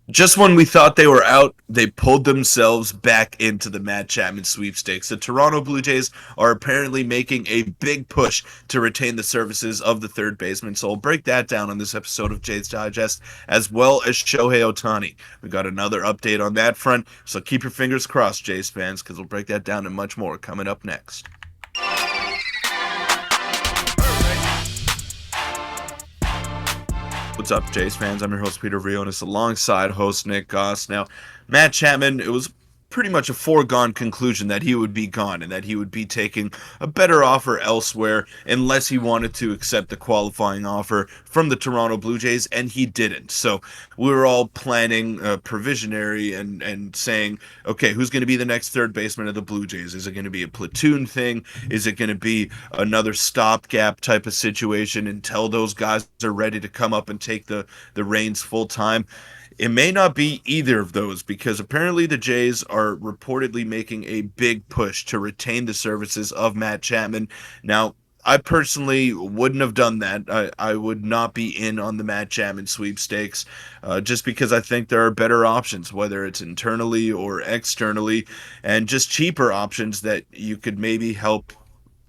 Just when we thought they were out, they pulled themselves back into the Matt Chapman sweepstakes. The Toronto Blue Jays are apparently making a big push to retain the services of the third baseman. So I'll break that down on this episode of Jays Digest, as well as Shohei Ohtani. We got another update on that front, so keep your fingers crossed, Jays fans, because we'll break that down and much more coming up next. What's up, Jays fans? I'm your host, Peter Vroynis, alongside host Nick Gosse. Now, Matt Chapman, it was pretty much a foregone conclusion that he would be gone and that he would be taking a better offer elsewhere unless he wanted to accept the qualifying offer from the Toronto Blue Jays, and he didn't. So we were all planning provisionary and saying, okay, who's going to be the next third baseman of the Blue Jays? Is it going to be a platoon thing? Is it going to be another stopgap type of situation until those guys are ready to come up and take the reins full time? It may not be either of those because apparently the Jays are reportedly making a big push to retain the services of Matt Chapman. Now, I personally wouldn't have done that. I would not be in on the Matt Chapman sweepstakes just because I think there are better options, whether it's internally or externally, and just cheaper options that you could maybe help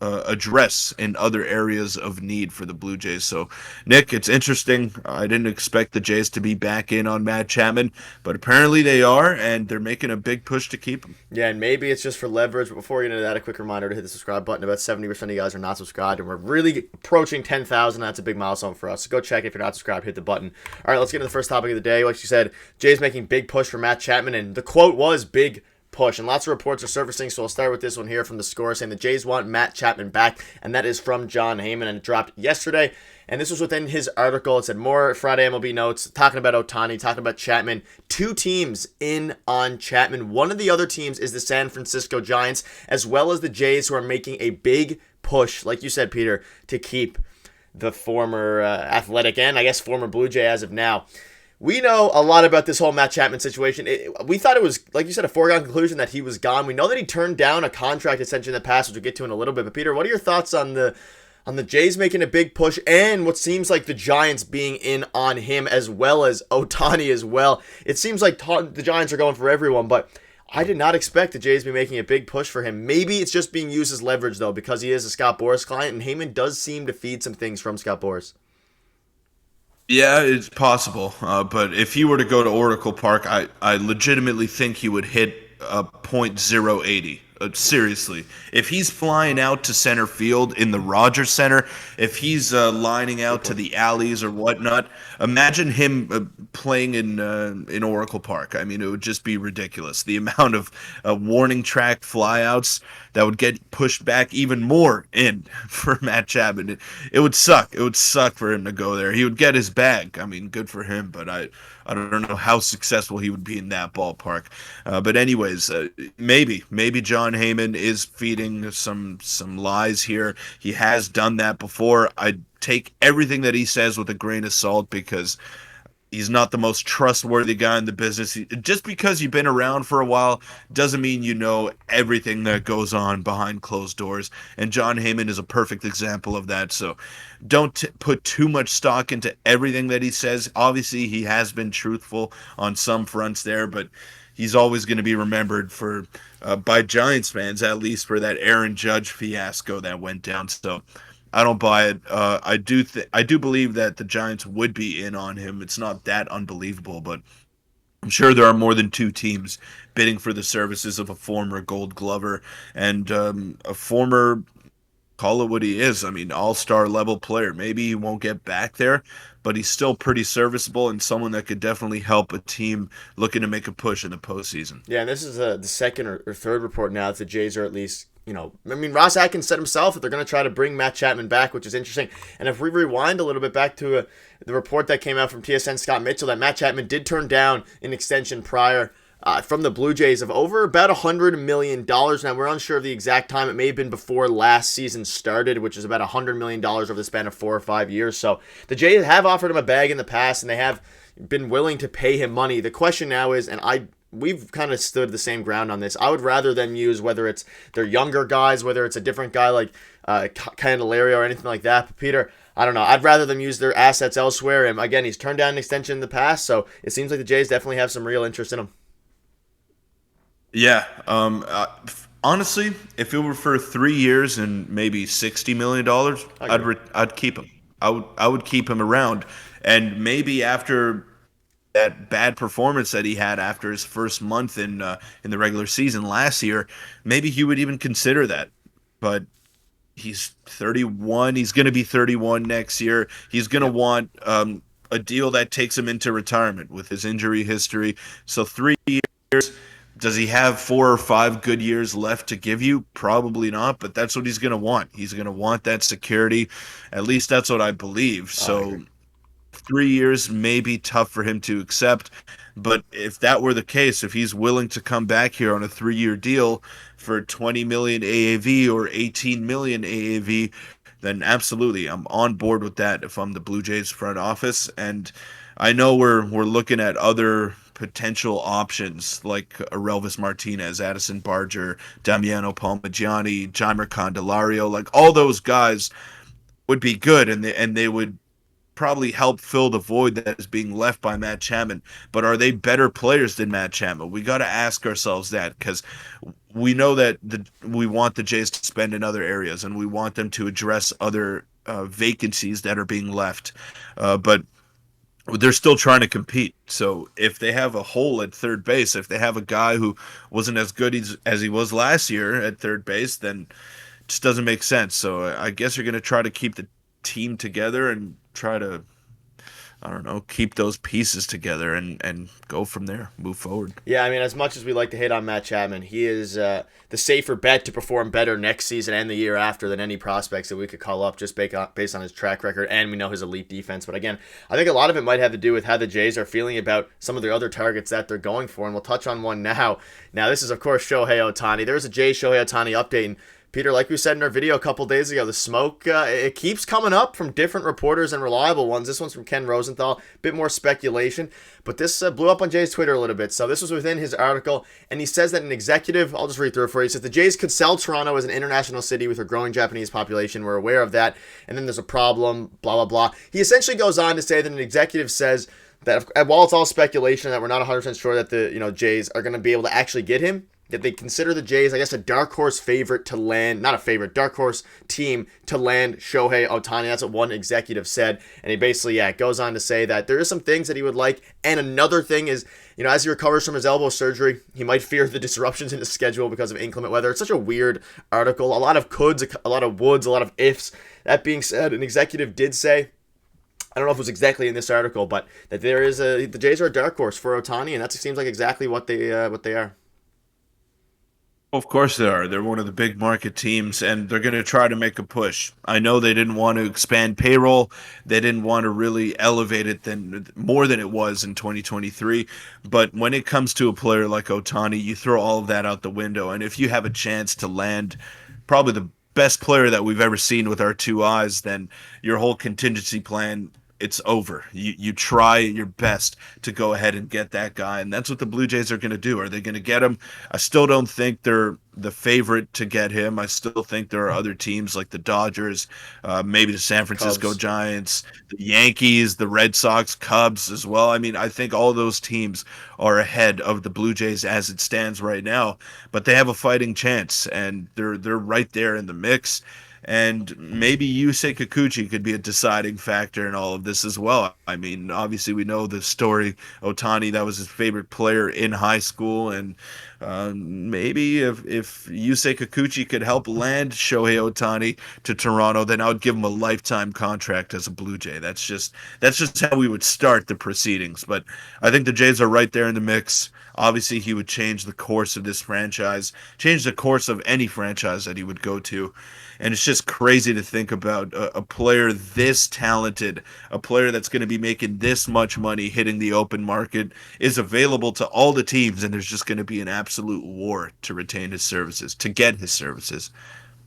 address in other areas of need for the Blue Jays. So, Nick, it's interesting. I didn't expect the Jays to be back in on Matt Chapman, but apparently they are, and they're making a big push to keep him. Yeah, and maybe it's just for leverage. But before we get into that, a quick reminder to hit the subscribe button. About 70% of you guys are not subscribed, and we're really approaching 10,000. That's a big milestone for us. So go check if you're not subscribed. Hit the button. All right, let's get into the first topic of the day. Like you said, Jays making big push for Matt Chapman, and the quote was big push, and lots of reports are surfacing, so I'll start with this one here from the Score saying the Jays want Matt Chapman back, and that is from Jon Heyman, and it dropped yesterday, and this was within his article. It said more Friday MLB notes, talking about Ohtani, talking about Chapman. Two teams in on Chapman. One of the other teams is the San Francisco Giants, as well as the Jays, who are making a big push, like you said, Peter, to keep the former Athletic and I guess former Blue Jay as of now. We know a lot about this whole Matt Chapman situation. We thought it was, like you said, a foregone conclusion that he was gone. We know that he turned down a contract extension in the past, which we'll get to in a little bit. But Peter, what are your thoughts on the Jays making a big push and what seems like the Giants being in on him as well as Ohtani as well? It seems like the Giants are going for everyone, but I did not expect the Jays to be making a big push for him. Maybe it's just being used as leverage, though, because he is a Scott Boras client, and Heyman does seem to feed some things from Scott Boras. Yeah, it's possible. But if he were to go to Oracle Park, I legitimately think he would hit a .080. Seriously, if he's flying out to center field in the Rogers Center, if he's lining out to the alleys or whatnot, imagine him playing in Oracle Park. I mean, it would just be ridiculous. The amount of warning track flyouts that would get pushed back even more in for Matt Chapman. It would suck. It would suck for him to go there. He would get his bag. I mean, good for him, but I don't know how successful he would be in that ballpark. But anyways, maybe Jon Heyman is feeding some lies here. He has done that before. I take everything that he says with a grain of salt because he's not the most trustworthy guy in the business. Just because you've been around for a while doesn't mean you know everything that goes on behind closed doors. And Jon Heyman is a perfect example of that. So don't put too much stock into everything that he says. Obviously, he has been truthful on some fronts there, but he's always going to be remembered for, by Giants fans at least, for that Aaron Judge fiasco that went down. So I don't buy it. I do believe that the Giants would be in on him. It's not that unbelievable, but I'm sure there are more than two teams bidding for the services of a former Gold Glover and a former, call it what he is. I mean, all-star level player. Maybe he won't get back there, but he's still pretty serviceable and someone that could definitely help a team looking to make a push in the postseason. Yeah, and this is the second or third report now that the Jays are at least, I mean, Ross Atkins said himself that they're going to try to bring Matt Chapman back, which is interesting. And if we rewind a little bit back to the report that came out from TSN Scott Mitchell, that Matt Chapman did turn down an extension prior from the Blue Jays of over about $100 million. Now, we're unsure of the exact time. It may have been before last season started, which is about $100 million over the span of 4 or 5 years. So the Jays have offered him a bag in the past, and they have been willing to pay him money. The question now is, and we've kind of stood the same ground on this. I would rather them use, whether it's their younger guys, whether it's a different guy like Candelario or anything like that. But Peter, I don't know. I'd rather them use their assets elsewhere. And again, he's turned down an extension in the past, so it seems like the Jays definitely have some real interest in him. Yeah. Honestly, if it were for 3 years and maybe $60 million, I agree. I'd keep him. I would keep him around, and maybe after that bad performance that he had after his first month in the regular season last year, maybe he would even consider that. But he's 31. He's going to be 31 next year. He's going to Yep. want a deal that takes him into retirement with his injury history. So 3 years. Does he have 4 or 5 good years left to give you? Probably not, but that's what he's going to want. He's going to want that security. At least that's what I believe. Oh, I agree. So 3 years may be tough for him to accept, but if that were the case, if he's willing to come back here on a 3-year deal for 20 million AAV or 18 million AAV, then absolutely I'm on board with that if I'm the Blue Jays front office. And I know we're looking at other potential options like Arelvis Martinez, Addison Barger, Damiano Palmaggiani, Jaimer Candelario, like all those guys would be good, and they would probably help fill the void that is being left by Matt Chapman. But are they better players than Matt Chapman? We got to ask ourselves that, because we know that we want the Jays to spend in other areas, and we want them to address other vacancies that are being left. But they're still trying to compete. So if they have a hole at third base, if they have a guy who wasn't as good as he was last year at third base, then it just doesn't make sense. So I guess you're going to try to keep the team together and try to, I don't know, keep those pieces together and go from there, move forward. Yeah, I mean, as much as we like to hate on Matt Chapman, he is the safer bet to perform better next season and the year after than any prospects that we could call up just based on his track record, and we know his elite defense. But again, I think a lot of it might have to do with how the Jays are feeling about some of the other targets that they're going for, and we'll touch on one now. Now, this is, of course, Shohei Ohtani. There's a Jays Shohei Ohtani update, and Peter, like we said in our video a couple days ago, the smoke, it keeps coming up from different reporters and reliable ones. This one's from Ken Rosenthal, a bit more speculation, but this blew up on Jay's Twitter a little bit. So this was within his article, and he says that an executive, I'll just read through it for you. He says the Jays could sell Toronto as an international city with a growing Japanese population. We're aware of that, and then there's a problem, blah, blah, blah. He essentially goes on to say that an executive says that while it's all speculation, that we're not 100% sure that the Jays are going to be able to actually get him, that they consider the Jays, I guess, a dark horse favorite to land, not a favorite, dark horse team to land Shohei Ohtani. That's what one executive said. And he basically, goes on to say that there is some things that he would like. And another thing is, as he recovers from his elbow surgery, he might fear the disruptions in his schedule because of inclement weather. It's such a weird article. A lot of coulds, a lot of woulds, a lot of ifs. That being said, an executive did say, I don't know if it was exactly in this article, but that the Jays are a dark horse for Ohtani, and that seems like exactly what they are. Of course they are. They're one of the big market teams, and they're going to try to make a push. I know they didn't want to expand payroll. They didn't want to really elevate it more than it was in 2023. But when it comes to a player like Ohtani, you throw all of that out the window. And if you have a chance to land probably the best player that we've ever seen with our two eyes, then your whole contingency plan, it's over. You try your best to go ahead and get that guy, and that's what the Blue Jays are going to do. Are they going to get him? I still don't think they're the favorite to get him. I still think there are other teams like the Dodgers, maybe the San Francisco Cubs. Giants, the Yankees, the Red Sox, Cubs as well. I mean, I think all those teams are ahead of the Blue Jays as it stands right now, but they have a fighting chance, and they're right there in the mix. And maybe Yusei Kikuchi could be a deciding factor in all of this as well. I mean, obviously we know the story. Ohtani, that was his favorite player in high school, and maybe if Yusei Kikuchi could help land Shohei Ohtani to Toronto, then I would give him a lifetime contract as a Blue Jay. That's just how we would start the proceedings. But I think the Jays are right there in the mix. Obviously, he would change the course of this franchise, change the course of any franchise that he would go to. And it's just crazy to think about a player this talented, a player that's going to be making this much money hitting the open market is available to all the teams, and there's just going to be an absolute war to retain his services, to get his services.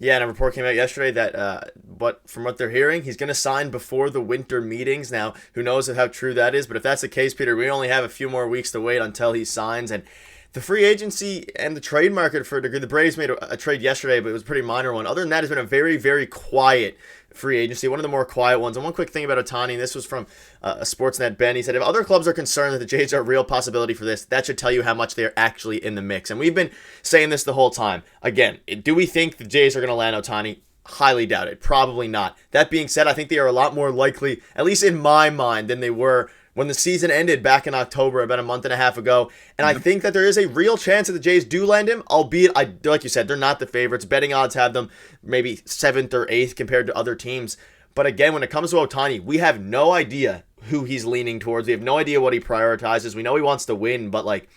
Yeah, and a report came out yesterday that, but from what they're hearing, he's going to sign before the winter meetings. Now, who knows how true that is? But if that's the case, Peter, we only have a few more weeks to wait until he signs, and the free agency and the trade market for a degree. The Braves made a trade yesterday, but it was a pretty minor one. Other than that, it's been a very, very quiet free agency, one of the more quiet ones. And one quick thing about Ohtani, and this was from a Sportsnet Ben. He said, if other clubs are concerned that the Jays are a real possibility for this, that should tell you how much they're actually in the mix. And we've been saying this the whole time. Again, do we think the Jays are going to land Ohtani? Highly doubt it. Probably not. That being said, I think they are a lot more likely, at least in my mind, than they were when the season ended back in October, about a month and a half ago. And I think that there is a real chance that the Jays do land him, albeit, like you said, they're not the favorites. Betting odds have them maybe 7th or 8th compared to other teams. But again, when it comes to Ohtani, we have no idea who he's leaning towards. We have no idea what he prioritizes. We know he wants to win, but like,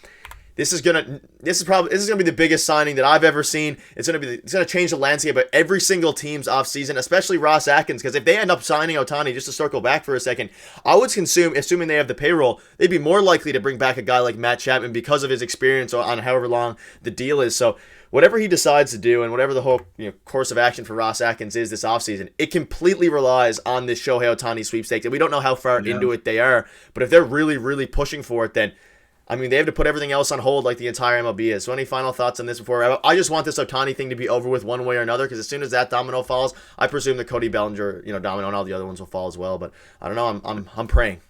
this is gonna be the biggest signing that I've ever seen. It's gonna change the landscape of every single team's offseason, especially Ross Atkins, because if they end up signing Ohtani, just to circle back for a second, I would assuming they have the payroll, they'd be more likely to bring back a guy like Matt Chapman because of his experience on however long the deal is. So whatever he decides to do and whatever the whole course of action for Ross Atkins is this offseason, it completely relies on this Shohei Ohtani sweepstakes. And we don't know how far into it they are, but if they're really, really pushing for it, then I mean, they have to put everything else on hold like the entire MLB is. So any final thoughts on this before? I just want this Ohtani thing to be over with one way or another, because as soon as that domino falls, I presume the Cody Bellinger, domino and all the other ones will fall as well. But I don't know. I'm praying.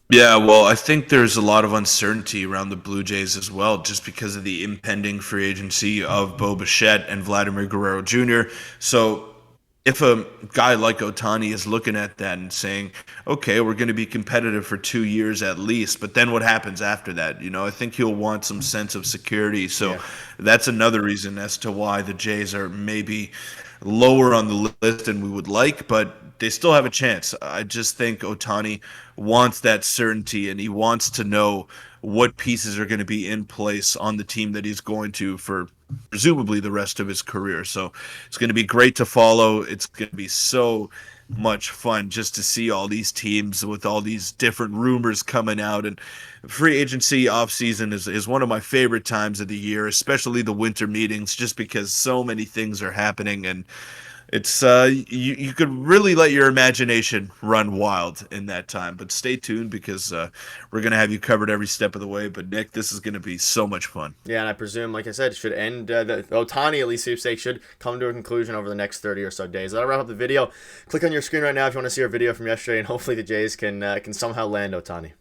Yeah, well, I think there's a lot of uncertainty around the Blue Jays as well, just because of the impending free agency of Bo Bichette and Vladimir Guerrero Jr. So if a guy like Ohtani is looking at that and saying, okay, we're going to be competitive for 2 years at least, but then what happens after that? I think he'll want some sense of security. So that's another reason as to why the Jays are maybe lower on the list than we would like, but they still have a chance. I just think Ohtani wants that certainty, and he wants to know what pieces are going to be in place on the team that he's going to for presumably the rest of his career. So it's going to be great to follow. It's going to be so much fun just to see all these teams with all these different rumors coming out. And free agency offseason is one of my favorite times of the year, especially the winter meetings, just because so many things are happening, and it's you could really let your imagination run wild in that time. But stay tuned, because we're going to have you covered every step of the way. But Nick, this is going to be so much fun. Yeah, and I presume, like I said, should end the Ohtani at least sweepstakes should come to a conclusion over the next 30 or so days. That'll wrap up the video. Click on your screen right now if you want to see our video from yesterday, and hopefully the Jays can somehow land Ohtani.